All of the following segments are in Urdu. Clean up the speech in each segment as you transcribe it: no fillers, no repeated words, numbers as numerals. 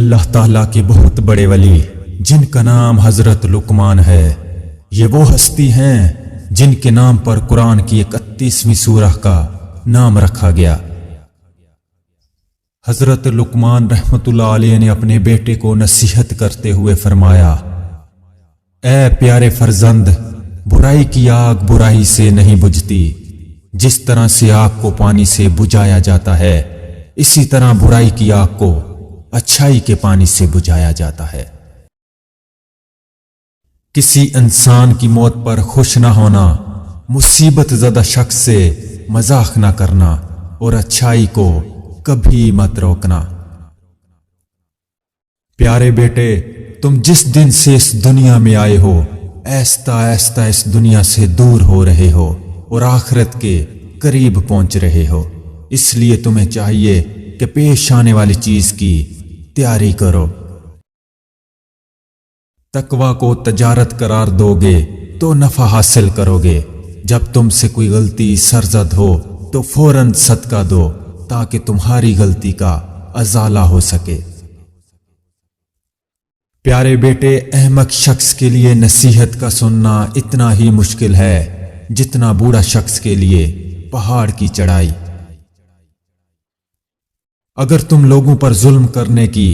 اللہ تعالیٰ کے بہت بڑے ولی جن کا نام حضرت لقمان ہے، یہ وہ ہستی ہیں جن کے نام پر قرآن کی 31ویں سورہ کا نام رکھا گیا۔ حضرت لقمان رحمۃ اللہ علیہ نے اپنے بیٹے کو نصیحت کرتے ہوئے فرمایا، اے پیارے فرزند، برائی کی آگ برائی سے نہیں بجھتی۔ جس طرح سے آگ کو پانی سے بجھایا جاتا ہے، اسی طرح برائی کی آگ کو اچھائی کے پانی سے بجھایا جاتا ہے۔ کسی انسان کی موت پر خوش نہ ہونا، مصیبت زدہ شخص سے مذاق نہ کرنا اور اچھائی کو کبھی مت روکنا۔ پیارے بیٹے، تم جس دن سے اس دنیا میں آئے ہو، آہستہ آہستہ اس دنیا سے دور ہو رہے ہو اور آخرت کے قریب پہنچ رہے ہو۔ اس لیے تمہیں چاہیے کہ پیش آنے والی چیز کی تیاری کرو۔ تقویٰ کو تجارت قرار دو گے تو نفع حاصل کرو گے۔ جب تم سے کوئی غلطی سرزد ہو تو فوراً صدقہ دو تاکہ تمہاری غلطی کا ازالہ ہو سکے۔ پیارے بیٹے، احمق شخص کے لیے نصیحت کا سننا اتنا ہی مشکل ہے جتنا بوڑھا شخص کے لیے پہاڑ کی چڑھائی۔ اگر تم لوگوں پر ظلم کرنے کی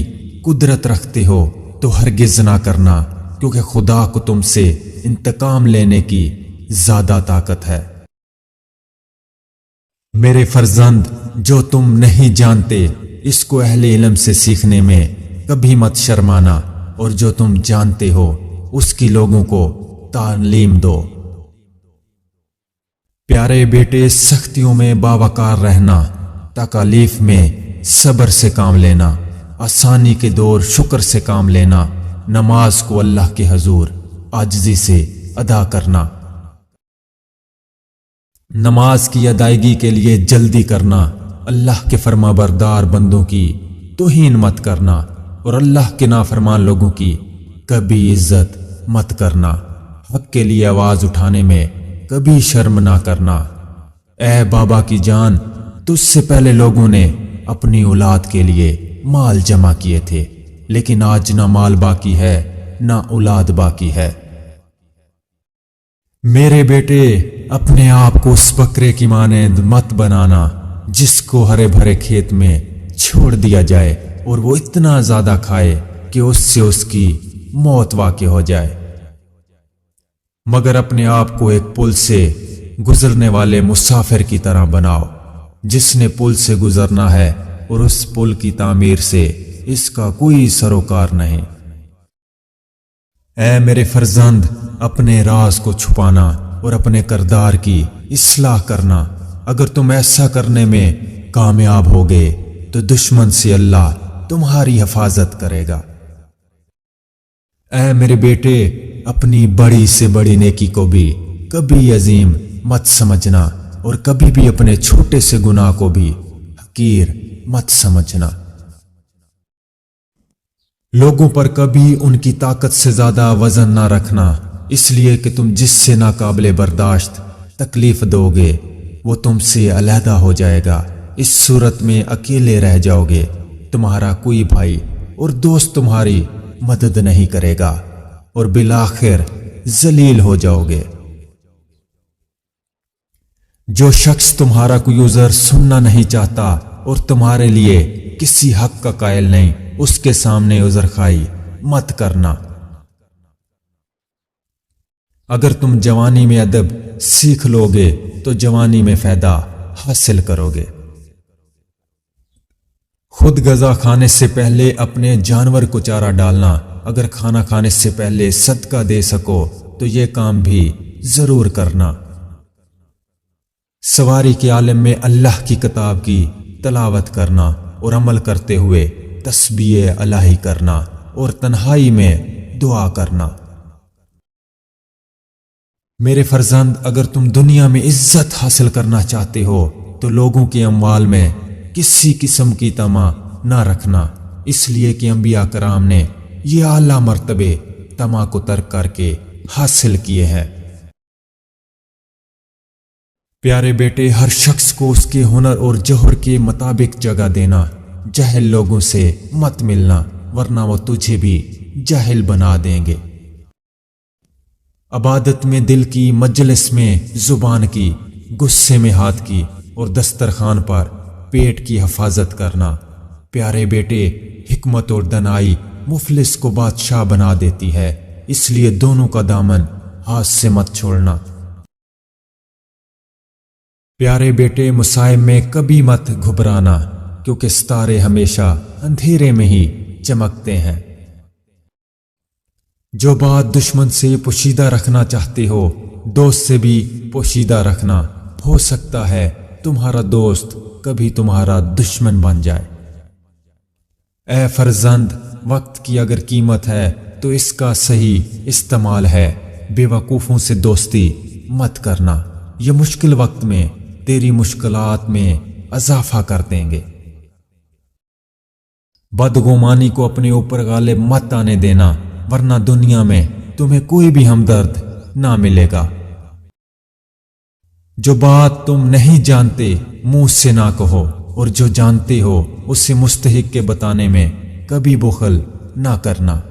قدرت رکھتے ہو تو ہرگز نہ کرنا، کیونکہ خدا کو تم سے انتقام لینے کی زیادہ طاقت ہے۔ میرے فرزند، جو تم نہیں جانتے اس کو اہل علم سے سیکھنے میں کبھی مت شرمانا، اور جو تم جانتے ہو اس کی لوگوں کو تعلیم دو۔ پیارے بیٹے، سختیوں میں باوقار رہنا، تکالیف میں صبر سے کام لینا، آسانی کے دور شکر سے کام لینا، نماز کو اللہ کے حضور عاجزی سے ادا کرنا، نماز کی ادائیگی کے لیے جلدی کرنا، اللہ کے فرما بردار بندوں کی توہین مت کرنا اور اللہ کے نافرمان لوگوں کی کبھی عزت مت کرنا، حق کے لیے آواز اٹھانے میں کبھی شرم نہ کرنا۔ اے بابا کی جان، تجھ سے پہلے لوگوں نے اپنی اولاد کے لیے مال جمع کیے تھے، لیکن آج نہ مال باقی ہے نہ اولاد باقی ہے۔ میرے بیٹے، اپنے آپ کو اس بکرے کی مانند مت بنانا جس کو ہرے بھرے کھیت میں چھوڑ دیا جائے اور وہ اتنا زیادہ کھائے کہ اس سے اس کی موت واقع ہو جائے، مگر اپنے آپ کو ایک پل سے گزرنے والے مسافر کی طرح بناؤ جس نے پل سے گزرنا ہے اور اس پل کی تعمیر سے اس کا کوئی سروکار نہیں۔ اے میرے فرزند، اپنے راز کو چھپانا اور اپنے کردار کی اصلاح کرنا۔ اگر تم ایسا کرنے میں کامیاب ہوگے تو دشمن سے اللہ تمہاری حفاظت کرے گا۔ اے میرے بیٹے، اپنی بڑی سے بڑی نیکی کو بھی کبھی عظیم مت سمجھنا اور کبھی بھی اپنے چھوٹے سے گناہ کو بھی حقیر مت سمجھنا۔ لوگوں پر کبھی ان کی طاقت سے زیادہ وزن نہ رکھنا، اس لیے کہ تم جس سے ناقابل برداشت تکلیف دو گے وہ تم سے علیحدہ ہو جائے گا۔ اس صورت میں اکیلے رہ جاؤ گے، تمہارا کوئی بھائی اور دوست تمہاری مدد نہیں کرے گا اور بالآخر ذلیل ہو جاؤ گے۔ جو شخص تمہارا کوئی عذر سننا نہیں چاہتا اور تمہارے لیے کسی حق کا قائل نہیں، اس کے سامنے عذر خواہی مت کرنا۔ اگر تم جوانی میں ادب سیکھ لو گے تو جوانی میں فائدہ حاصل کرو گے۔ خود غذا کھانے سے پہلے اپنے جانور کو چارہ ڈالنا، اگر کھانا کھانے سے پہلے صدقہ دے سکو تو یہ کام بھی ضرور کرنا۔ سواری کے عالم میں اللہ کی کتاب کی تلاوت کرنا اور عمل کرتے ہوئے تسبیح الہی کرنا اور تنہائی میں دعا کرنا۔ میرے فرزند، اگر تم دنیا میں عزت حاصل کرنا چاہتے ہو تو لوگوں کے اموال میں کسی قسم کی طمع نہ رکھنا، اس لیے کہ انبیاء کرام نے یہ اعلیٰ مرتبے طمع کو ترک کر کے حاصل کیے ہیں۔ پیارے بیٹے، ہر شخص کو اس کے ہنر اور جوہر کے مطابق جگہ دینا، جاہل لوگوں سے مت ملنا ورنہ وہ تجھے بھی جاہل بنا دیں گے۔ عبادت میں دل کی، مجلس میں زبان کی، غصے میں ہاتھ کی اور دسترخوان پر پیٹ کی حفاظت کرنا۔ پیارے بیٹے، حکمت اور دانائی مفلس کو بادشاہ بنا دیتی ہے، اس لیے دونوں کا دامن ہاتھ سے مت چھوڑنا۔ پیارے بیٹے، مصائب میں کبھی مت گھبرانا، کیونکہ ستارے ہمیشہ اندھیرے میں ہی چمکتے ہیں۔ جو بات دشمن سے پوشیدہ رکھنا چاہتے ہو، دوست سے بھی پوشیدہ رکھنا۔ ہو سکتا ہے تمہارا دوست کبھی تمہارا دشمن بن جائے۔ اے فرزند، وقت کی اگر قیمت ہے تو اس کا صحیح استعمال ہے۔ بے وقوفوں سے دوستی مت کرنا، یہ مشکل وقت میں تیری مشکلات میں اضافہ کر دیں گے۔ بدگمانی کو اپنے اوپر غالب مت آنے دینا، ورنہ دنیا میں تمہیں کوئی بھی ہمدرد نہ ملے گا۔ جو بات تم نہیں جانتے منہ سے نہ کہو، اور جو جانتے ہو اسے مستحق کے بتانے میں کبھی بخل نہ کرنا۔